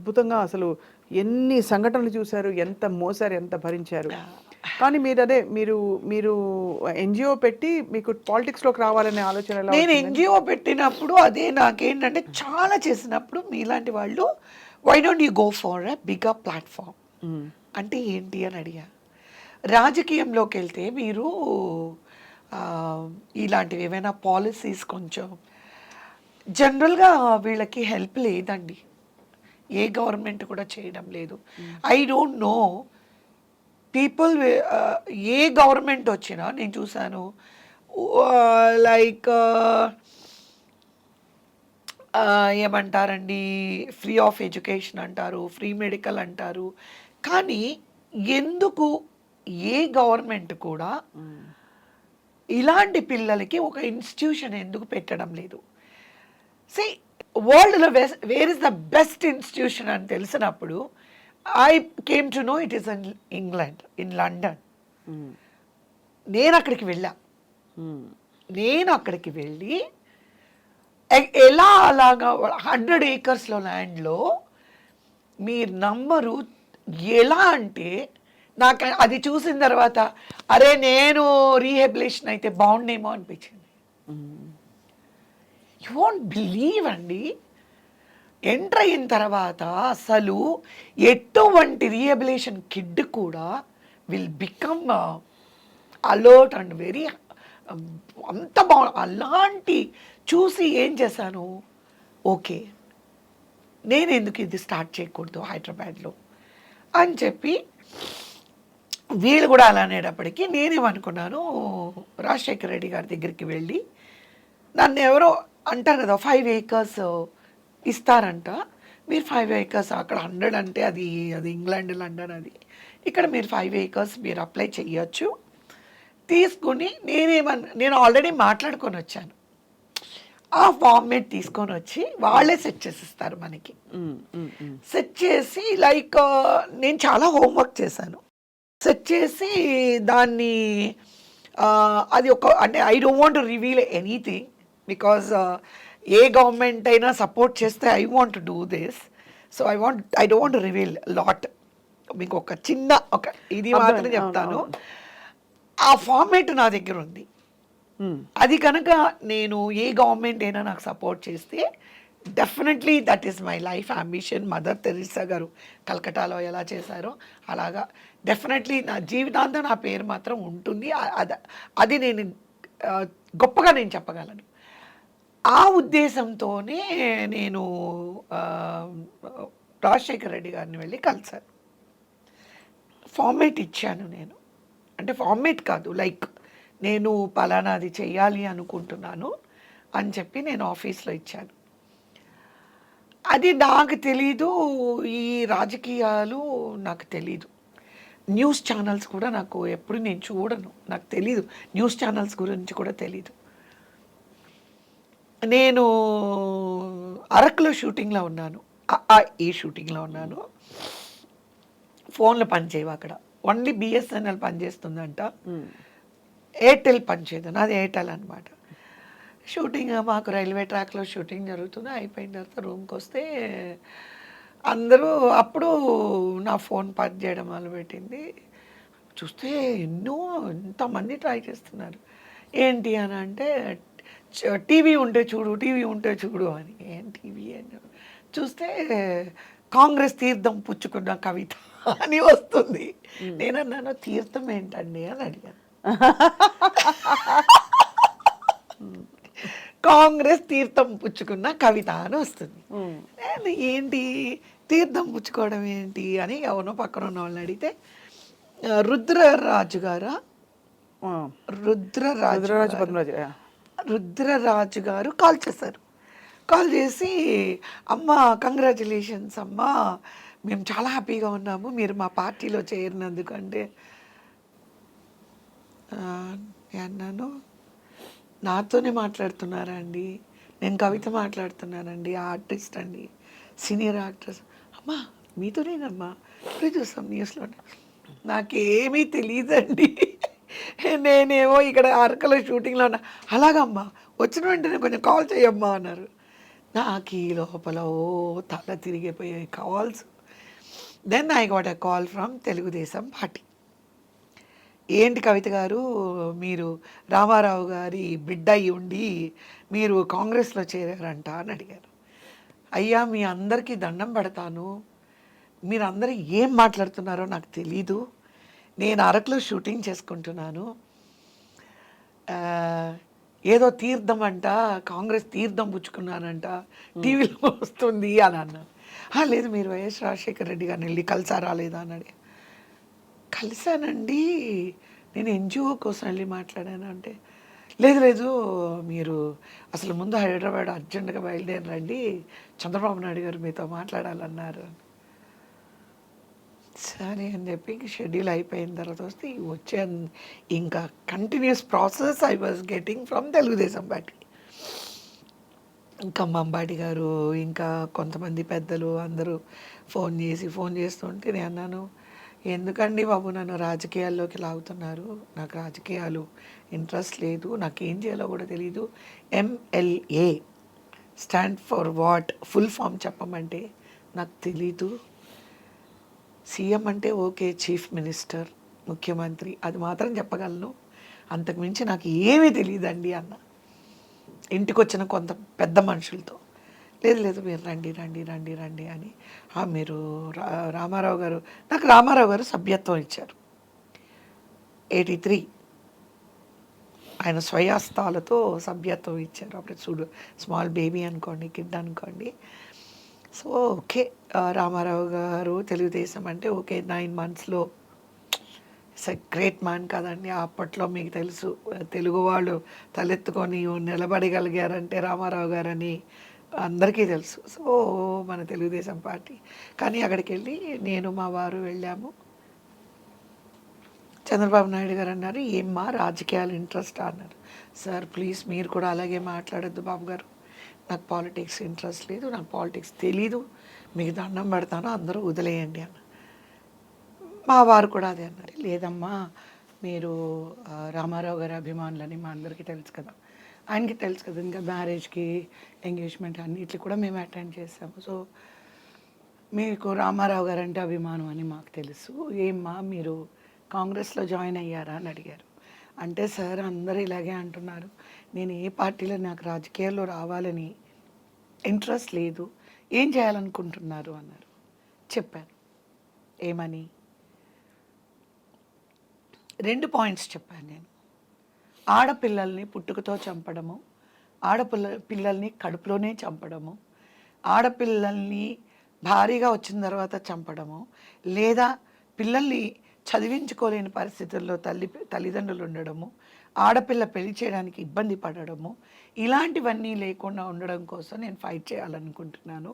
అద్భుతంగా అసలు ఎన్ని సంఘటనలు చూశారు, ఎంత మోసారు, ఎంత భరించారు. కానీ మీరదే మీరు మీరు ఎన్‌జీఓ పెట్టి మీకు పాలిటిక్స్‌లోకి రావాలనే ఆలోచన ఎలా నేను వచ్చిందండి? ఎన్‌జీఓ పెట్టినప్పుడు అదే నాకేంటంటే చాలా చేసినప్పుడు మీలాంటి వాళ్ళు why don't you go for a bigger platform hmm. అంటే ఏంటి అని అడిగా. రాజకీయంలోకెళ్తే మీరు ఇలాంటివి ఏవైనా పాలిసీస్ కొంచెం జనరల్‌గా వీళ్ళకి హెల్ప్ లేదండి. ఏ గవర్నమెంట్ కూడా చేయడం లేదు. I don't know people A government వచ్చినా నేను చూసాను లైక్ ఏమంటారండి ఫ్రీ ఆఫ్ ఎడ్యుకేషన్ అంటారు, ఫ్రీ మెడికల్ అంటారు. కానీ ఎందుకు ఏ గవర్నమెంట్ కూడా హ్మ్. ఇలాంటి పిల్లలకి ఒక ఇన్స్టిట్యూషన్ ఎందుకు పెట్టడం లేదు? సీ వరల్డ్‌లో where is the best institution అని తెలిసినప్పుడు I came to know it is in England, in London. హ్మ్. నేను అక్కడికి వెళ్ళా. హ్మ్. నేను అక్కడికి వెళ్ళి ఎలా అలాగా 100 ఏకర్స్‌లో ల్యాండ్‌లో మీరు నమ్మరు ఎలా అంటే నాకు అది చూసిన తర్వాత అరే నేను రీహాబిలిటేషన్ అయితే బాగుండేమో అనిపించింది. హ్మ్. యూ వోంట్ బిలీవ్ అండి. ఎంటర్ అయిన తర్వాత అసలు ఎటువంటి రీహాబిలిటేషన్ కిడ్ కూడా will become alert and very అంత అలాంటి చూసి ఏం చేశాను, ఓకే నేను ఎందుకు ఇది స్టార్ట్ చేయకూడదు హైదరాబాద్లో అని చెప్పి వీళ్ళు కూడా అలా అనేటప్పటికీ నేనేమనుకున్నాను, రాజశేఖర రెడ్డి గారి దగ్గరికి వెళ్ళి నన్ను ఎవరో అంటారు కదా 5 ఏకర్స్ ఇస్తారంట, మీరు 5 ఏకర్స్ అక్కడ 100 అంటే అది అది ఇంగ్లాండ్ లండన్ అది, ఇక్కడ మీరు 5 ఏకర్స్ మీరు అప్లై చేయొచ్చు తీసుకుని నేను ఆల్రెడీ మాట్లాడుకొని వచ్చాను. ఆ ఫార్మేట్ తీసుకొని వచ్చి వాళ్ళే సెట్ చేసిస్తారు మనకి. హ్మ్. హ్మ్. హ్మ్. సెట్ చేసి లైక్ నేను చాలా హోంవర్క్ చేశాను. సెట్ చేసి దాన్ని అది ఒక అంటే I don't want to reveal anything because A government అయినా సపోర్ట్ చేస్తే I want to do this. So I don't want to reveal lot. మీకు ఒక చిన్న ఒక ఇది మాత్రం అర్థమైంది. అవును. చెప్తాను. అవును. ఆ ఫార్మేట్ నా దగ్గర ఉంది. హ్మ్. అది కనుక నేను ఏ గవర్నమెంట్ అయినా నాకు సపోర్ట్ చేస్తే definitely that is my life ambition. Mother Teresa గారు కలకటాలో ఎలా చేశారో అలాగా డెఫినెట్లీ నా జీవితాంతం నా పేరు మాత్రం ఉంటుంది. అది నేను గొప్పగా నేను చెప్పగలను. ఆ ఉద్దేశంతోనే నేను ఆ, రాజశేఖర రెడ్డి గారిని వెళ్ళి కలిశాను. ఫార్మేట్ ఇచ్చాను నేను. అంటే ఫార్మేట్ కాదు లైక్ నేను పలానాది చెయ్యాలి అనుకుంటున్నాను అని చెప్పి నేను ఆఫీస్లో ఇచ్చాను. అది నాకు తెలీదు. ఈ రాజకీయాలు నాకు తెలీదు. న్యూస్ ఛానల్స్ కూడా నాకు ఎప్పుడు నేను చూడను. నాకు తెలీదు. న్యూస్ ఛానల్స్ గురించి కూడా తెలీదు. నేను అరకులో షూటింగ్లో ఉన్నాను. ఈ షూటింగ్లో ఉన్నాను. ఫోన్లు పనిచేయవు అక్కడ. ఓన్లీ బిఎస్ఎన్ఎల్ పనిచేస్తుందంట. హ్మ్. ఎయిర్టెల్ పనిచేయదు. నాది ఎయిర్టెల్ అనమాట. షూటింగ్ మాకు రైల్వే ట్రాక్లో షూటింగ్ జరుగుతుంది. అయిపోయిన తర్వాత రూమ్కి వస్తే అందరూ అప్పుడు నా ఫోన్ పనిచేయడం మొదలుపెట్టింది. చూస్తే ఎంతమంది ట్రై చేస్తున్నారు. ఏంటి అని అంటే టీవీ ఉంటే చూడు, టీవీ ఉంటే చూడు అని. ఏం టీవీ అని చూస్తే కాంగ్రెస్ తీర్థం పుచ్చుకున్న కవిత అని వస్తుంది. నేనన్నాను తీర్థం ఏంటండి అని అడిగాను. కాంగ్రెస్ తీర్థం పుచ్చుకున్న కవిత అని వస్తుంది. హ్మ్. నేను ఏంటి తీర్థం పుచ్చుకోవడం ఏంటి అని ఎవరినో పక్కన ఉన్న వాళ్ళని అడిగితే రుద్రరాజు గారా ఆ! రుద్రరాజు రుద్రరాజు గారు పద్మరాజు. యాహ్! రుద్రరాజు గారు కాల్ చేశారు. కాల్ చేసి అమ్మ కంగ్రాచులేషన్స్ అమ్మ, మేము చాలా హ్యాపీగా ఉన్నాము మీరు మా పార్టీలో చేరినందుకు అంటే అన్నాను నాతోనే మాట్లాడుతున్నారా అండి, నేను కవిత మాట్లాడుతున్నానండి, ఆర్టిస్ట్ అండి, సీనియర్ యాక్ట్రెస్. అమ్మా మీతోనేనమ్మా, ఇప్పుడే చూస్తాం న్యూస్లో. నాకేమీ తెలియదండి, నేనేమో ఇక్కడ అరకలో షూటింగ్లో ఉన్నా. అలాగమ్మా వచ్చిన వెంటనే కొంచెం కాల్ చేయమ్మా అన్నారు. నాకు ఈ లోపల ఓ తల తిరిగిపోయాయి calls. Then I got a call from Telugu Desam party. ఏంటి కవిత గారు, మీరు రామారావు గారి బిడ్డ అయి ఉండి మీరు కాంగ్రెస్లో చేరారంట అని అడిగారు. అయ్యా మీ అందరికీ దండం పెడతాను, మీరందరూ ఏం మాట్లాడుతున్నారో నాకు తెలీదు. నేను అరకులో షూటింగ్ చేసుకుంటున్నాను. ఆ, ఏదో తీర్థం అంట, కాంగ్రెస్ తీర్థం పుచ్చుకున్నానంట, టీవీలో వస్తుంది అని అన్నాను. "ఆ, లేదు మీరు వైఎస్ రాజశేఖర రెడ్డి గారిని వెళ్ళి కలిసారా లేదా" అని అడిగాను. కలిసానండి, నేను ఎన్జిఓ కోసం వెళ్ళి మాట్లాడాను అంటే, లేదు లేదు మీరు అసలు ముందు హైదరాబాద్ అర్జెంటుగా బయలుదేరండి, చంద్రబాబు నాయుడు గారు మీతో మాట్లాడాలన్నారు. సరే అని చెప్పి ఇంక షెడ్యూల్ అయిపోయిన తర్వాత వస్తే వచ్చాను. ఇంకా continuous process I was getting from Telugu Desam party. ఇంకా మంబాటి గారు ఇంకా కొంతమంది పెద్దలు అందరూ ఫోన్ చేస్తుంటే నేను అన్నాను, ఎందుకండి బాబు నన్ను రాజకీయాల్లోకి లాగుతున్నారు, నాకు రాజకీయాలు ఇంట్రెస్ట్ లేదు, నాకు ఏం చేయాలో కూడా తెలీదు. MLA stand for what, full form చెప్పమంటే నాకు తెలీదు. సీఎం అంటే ఓకే, చీఫ్ మినిస్టర్, ముఖ్యమంత్రి, అది మాత్రం చెప్పగలను, అంతకుమించి నాకు ఏమీ తెలియదండి అన్న. ఇంటికి వచ్చిన కొంత పెద్ద మనుషులతో, లేదు లేదు మీరు రండి రండి రండి రండి అని. మీరు రామారావు గారు, నాకు రామారావు గారు సభ్యత్వం ఇచ్చారు 83, ఆయన స్వయాస్తాలతో సభ్యత్వం ఇచ్చారు. అప్పుడు చూడు, స్మాల్ బేబీ అనుకోండి, కిడ్ అనుకోండి. సో ఓకే, రామారావు గారు తెలుగుదేశం అంటే ఓకే 9 monthsలో ఇట్స్ ఎ గ్రేట్ మ్యాన్ కదండి. అప్పట్లో మీకు తెలుసు, తెలుగు వాళ్ళు తలెత్తుకొని నిలబడగలిగారంటే రామారావు గారని అందరికీ తెలుసు. సో మన తెలుగుదేశం పార్టీ. కానీ అక్కడికి వెళ్ళి నేను మా వారు వెళ్ళాము. చంద్రబాబు నాయుడు గారు అన్నారు, ఏమ్మా రాజకీయాలు ఇంట్రెస్ట్ అన్నారు. సార్ ప్లీజ్ మీరు కూడా అలాగే మాట్లాడొద్దు బాబు గారు, నాకు పాలిటిక్స్ ఇంట్రెస్ట్ లేదు, నాకు పాలిటిక్స్ తెలీదు, మీకు దండం పెడతాను, అందరూ వదిలేయండి అన్న. మా వారు కూడా అదే అన్నారు, లేదమ్మా మీరు రామారావు గారి అభిమానులని మా అందరికీ తెలుసు కదా, ఆయనకి తెలుసు కదా, ఇంకా మ్యారేజ్కి ఎంగేజ్మెంట్ అన్నిటికి కూడా మేము అటెండ్ చేసాము. సో మీకు రామారావు గారు అంటే అభిమానం అని మాకు తెలుసు, ఏమ్మా మీరు కాంగ్రెస్లో జాయిన్ అయ్యారా అని అడిగారు. అంటే సార్ అందరూ ఇలాగే అంటున్నారు, నేను ఏ పార్టీలో, నాకు రాజకీయాల్లో రావాలని ఇంట్రెస్ట్ లేదు, ఏం చేయాలనుకుంటున్నారు అన్నారు. చెప్పాను ఏమని, 2 పాయింట్స్ చెప్పాను నేను. ఆడపిల్లల్ని పుట్టుకతో చంపడము, పిల్లల్ని కడుపులోనే చంపడము, ఆడపిల్లల్ని భారీగా వచ్చిన తర్వాత చంపడము, లేదా పిల్లల్ని చదివించుకోలేని పరిస్థితుల్లో తల్లిదండ్రులు ఉండడము, ఆడపిల్ల పెళ్లి చేయడానికి ఇబ్బంది పడడము, ఇలాంటివన్నీ లేకుండా ఉండడం కోసం నేను ఫైట్ చేయాలనుకుంటున్నాను.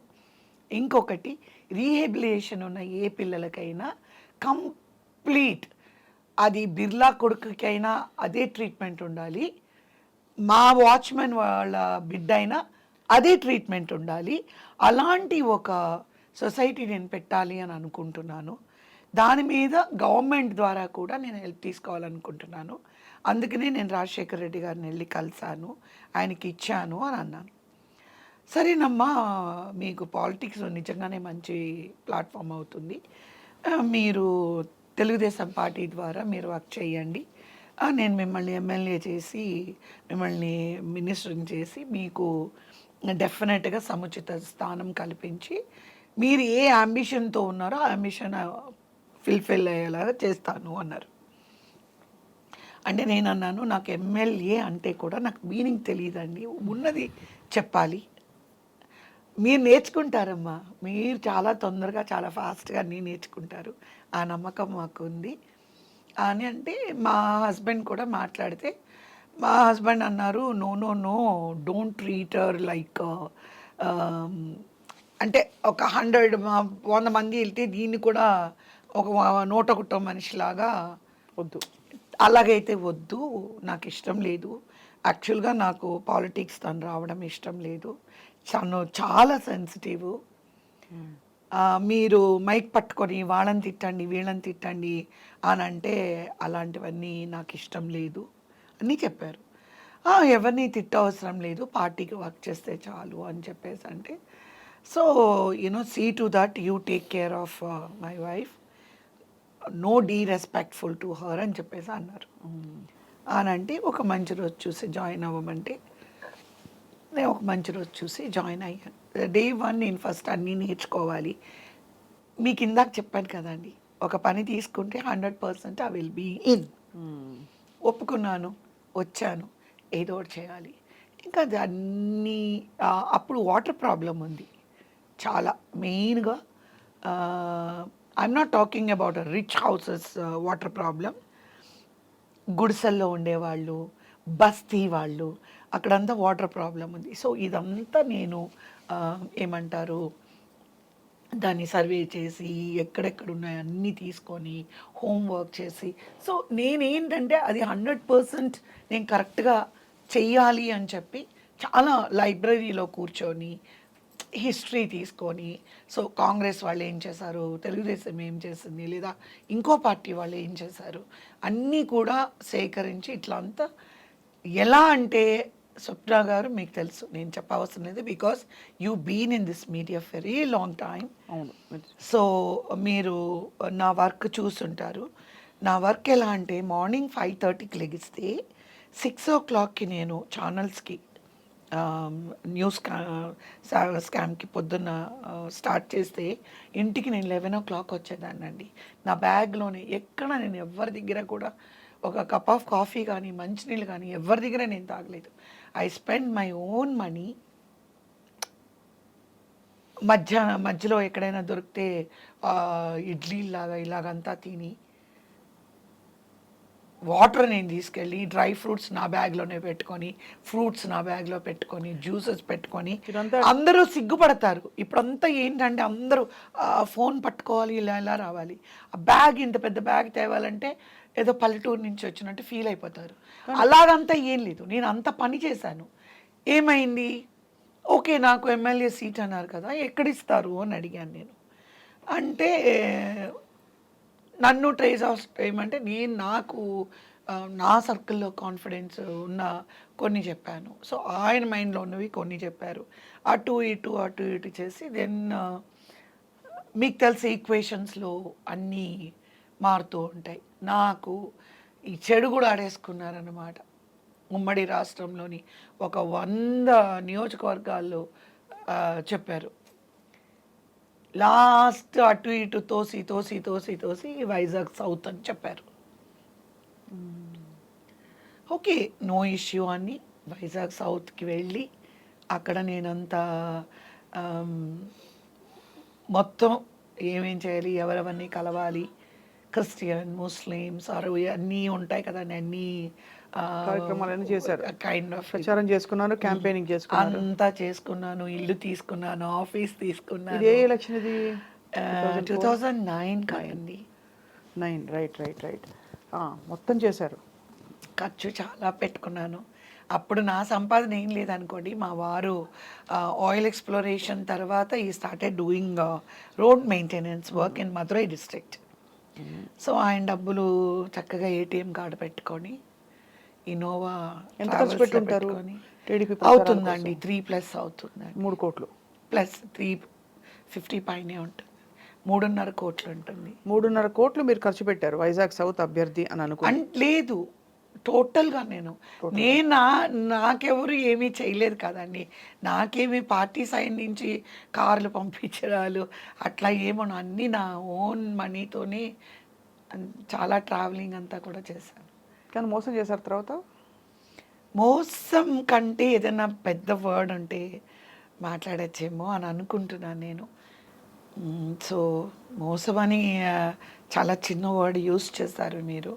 ఇంకొకటి, రీహెబిలిటేషన్ ఉన్న ఏ పిల్లలకైనా కంప్లీట్, అది బిర్లా కొడుకుకైనా అదే ట్రీట్మెంట్ ఉండాలి, మా వాచ్మెన్ వాళ్ళ బిడ్డ అయినా అదే ట్రీట్మెంట్ ఉండాలి. అలాంటి ఒక సొసైటీ నేను పెట్టాలి అని అనుకుంటున్నాను. దాని మీద గవర్నమెంట్ ద్వారా కూడా నేను హెల్ప్ తీసుకోవాలనుకుంటున్నాను. అందుకనే నేను రాజశేఖర రెడ్డి గారిని వెళ్ళి కలిశాను, ఆయనకి ఇచ్చాను అని అన్నాను. సరేనమ్మా, మీకు పాలిటిక్స్ నిజంగానే మంచి ప్లాట్ఫామ్ అవుతుంది, మీరు తెలుగుదేశం పార్టీ ద్వారా మీరు వర్క్ చేయండి, నేను మిమ్మల్ని ఎమ్మెల్యే చేసి మిమ్మల్ని మినిస్టర్ని చేసి మీకు డెఫినెట్గా సముచిత స్థానం కల్పించి మీరు ఏ అంబిషన్తో ఉన్నారో ఆ అంబిషన్ ఫుల్ఫిల్ అయ్యేలాగా చేస్తాను అన్నారు. అంటే నేను అన్నాను, నాకు ఎమ్మెల్యే అంటే కూడా నాకు మీనింగ్ తెలియదండి, ఉన్నది చెప్పాలి, మీరు నేర్చుకుంటారమ్మా, మీరు చాలా తొందరగా చాలా ఫాస్ట్గా అన్నీ నేర్చుకుంటారు, ఆ నమ్మకం మాకు ఉంది అని అంటే, మా హస్బెండ్ కూడా మాట్లాడితే మా హస్బెండ్ అన్నారు, no no no don't treat her like, అంటే ఒక 100 మంది వెళ్తే దీన్ని కూడా ఒక 101 మనిషిలాగా వద్దు, అలాగైతే వద్దు, నాకు ఇష్టం లేదు, యాక్చువల్గా నాకు పాలిటిక్స్ తను రావడం ఇష్టం లేదు, తను చాలా సెన్సిటివ్, మీరు మైక్ పట్టుకొని వాళ్ళని తిట్టండి వీళ్ళని తిట్టండి అని అంటే అలాంటివన్నీ నాకు ఇష్టం లేదు అని చెప్పారు. ఎవరిని తిట్టవసరం లేదు, పార్టీకి వర్క్ చేస్తే చాలు అని చెప్పేసి అంటే, so see to that you take care of my wife, no disrespectful to her అని చెప్పేసి అన్నారు. అని అంటే ఒక మంచి రోజు చూసి జాయిన్ అవ్వమంటే నేను ఒక మంచి రోజు చూసి జాయిన్ అయ్యాను. డే 1 నేను ఫస్ట్ అన్నీ నేర్చుకోవాలి. మీకు ఇందాక చెప్పాను కదండి, ఒక పని తీసుకుంటే 100% ఐ విల్ బీ ఇన్. ఒప్పుకున్నాను, వచ్చాను, ఏదో ఒకటి చేయాలి. ఇంకా అది అన్నీ అప్పుడు వాటర్ ప్రాబ్లం ఉంది చాలా మెయిన్గా. I'm not talking about rich houses water problem. గుడిసెల్లో ఉండేవాళ్ళు, బస్తీ వాళ్ళు, అక్కడంతా వాటర్ ప్రాబ్లం ఉంది. సో ఇదంతా నేను ఏమంటారు దాన్ని సర్వే చేసి ఎక్కడెక్కడ ఉన్నాయో అన్నీ తీసుకొని హోంవర్క్ చేసి, సో నేనేంటంటే అది 100% నేను కరెక్ట్గా చెయ్యాలి అని చెప్పి చాలా లైబ్రరీలో కూర్చొని హిస్టరీ తీసుకొని, సో కాంగ్రెస్ వాళ్ళు ఏం చేశారు, తెలుగుదేశం ఏం చేసింది, లేదా ఇంకో పార్టీ వాళ్ళు ఏం చేశారు, అన్నీ కూడా సేకరించి ఇట్లా అంతా. ఎలా అంటే స్వప్న గారు మీకు తెలుసు, నేను చెప్పవసరం లేదు, because you been in this media very long time. So మీరు నా వర్క్ చూసుంటారు. నా వర్క్ ఎలా అంటే మార్నింగ్ 5:30కి లెగిస్తే 6 o'clockకి నేను ఛానల్స్కి న్యూస్ స్కామ్కి పొద్దున్న స్టార్ట్ చేస్తే ఇంటికి నేను 11 o'clock వచ్చేదాన్నండి. నా బ్యాగ్లోనే ఎక్కడ నేను ఎవరి దగ్గర కూడా ఒక కప్ ఆఫ్ కాఫీ కానీ మంచినీళ్ళు కానీ ఎవరి దగ్గర నేను తాగలేదు. I spend my own money. మధ్యలో ఎక్కడైనా దొరికితే ఇడ్లీలాగా ఇలాగంతా తిని, వాటర్ నేను తీసుకెళ్ళి, డ్రై ఫ్రూట్స్ నా బ్యాగ్లోనే పెట్టుకొని, ఫ్రూట్స్ నా బ్యాగ్లో పెట్టుకొని, జ్యూసెస్ పెట్టుకొని. అందరూ సిగ్గుపడతారు ఇప్పుడంతా ఏంటంటే అందరూ ఫోన్ పట్టుకోవాలి, ఇలా ఇలా రావాలి. ఆ బ్యాగ్, ఇంత పెద్ద బ్యాగ్ తేవాలంటే ఏదో పల్లెటూరు నుంచి వచ్చినట్టు ఫీల్ అయిపోతారు. అలాగంతా ఏం లేదు, నేను అంత పని చేశాను. ఏమైంది, ఓకే నాకు ఎమ్మెల్యే సీట్ అన్నారు కదా, ఎక్కడిస్తారు అని అడిగాను నేను. అంటే నన్ను ట్రేస్ ఏమంటే నేను నాకు నా సర్కిల్లో కాన్ఫిడెన్స్ ఉన్న కొన్ని చెప్పాను. సో ఆయన మైండ్లో ఉన్నవి కొన్ని చెప్పారు. అటు ఇటు చేసి దెన్ మీకు తెలిసే ఈక్వేషన్స్లో అన్నీ మారుతూ ఉంటాయి. నాకు ఈ చెడు కూడా ఆడేసుకున్నారన్నమాట. ఉమ్మడి రాష్ట్రంలోని ఒక 100 నియోజకవర్గాల్లో చెప్పారు. లాస్ట్ అటు ఇటు తోసి వైజాగ్ సౌత్ అని చెప్పారు. ఓకే, నో ఇష్యూ అని వైజాగ్ సౌత్కి వెళ్ళి అక్కడ నేనంతా మొత్తం ఏమేం చేయాలి, ఎవరెవరిని కలవాలి, క్రిస్టియన్, ముస్లిమ్స్ అన్నీ ఉంటాయి కదండి, అన్నీ కార్యక్రమాలన్నీ చేశారు. కైండ్ ఆఫ్ ప్రచారం చేసుకున్నారు, క్యాంపెయినింగ్ చేసుకున్నారు, అంతా చేసుకున్నాను. ఇల్లు తీసుకున్నాను, ఆఫీస్ తీసుకున్నాను. ఇది ఏ ఎలక్షన్ ఇది? 2009 కాదండి. 9. రైట్. మొత్తం చేశారు. ఖర్చు చాలా పెట్టుకున్నాను. అప్పుడు నా సంపాదన ఏం లేదనుకోండి. మా వారు ఆయిల్ ఎక్స్ప్లోరేషన్ తర్వాత ఈ started doing road maintenance work in Madurai district. So ఆయన డబ్బులు చక్కగా ఏటీఎం కార్డు పెట్టుకొని ఇన్నోవా ఎంత ఖర్చు పెట్టుంటారు? అవుతుందండి 3+ అవుతుందండి. 3 కోట్లు ప్లస్ 350 పైనే ఉంటుంది. 3.5 కోట్లు ఉంటుంది. 3.5 కోట్లు మీరు ఖర్చు పెట్టారు వైజాగ్ సౌత్ అభ్యర్థి అని అనుకో. లేదు, టోటల్గా నేను నాకెవరు ఏమీ చేయలేదు కదండి. నాకేమి పార్టీ సైడ్ నుంచి కార్లు పంపించడాలు అట్లా ఏమో, అన్నీ నా ఓన్ మనీతోనే చాలా ట్రావెలింగ్ అంతా కూడా చేశాను. కానీ మోసం చేశారు తర్వాత? మోసం కంటే ఏదైనా పెద్ద వర్డ్ ఉంటే మాట్లాడచ్చేమో అని అనుకుంటున్నాను నేను. సో మోసం అని చాలా చిన్న వర్డ్ యూస్ చేస్తారు మీరు.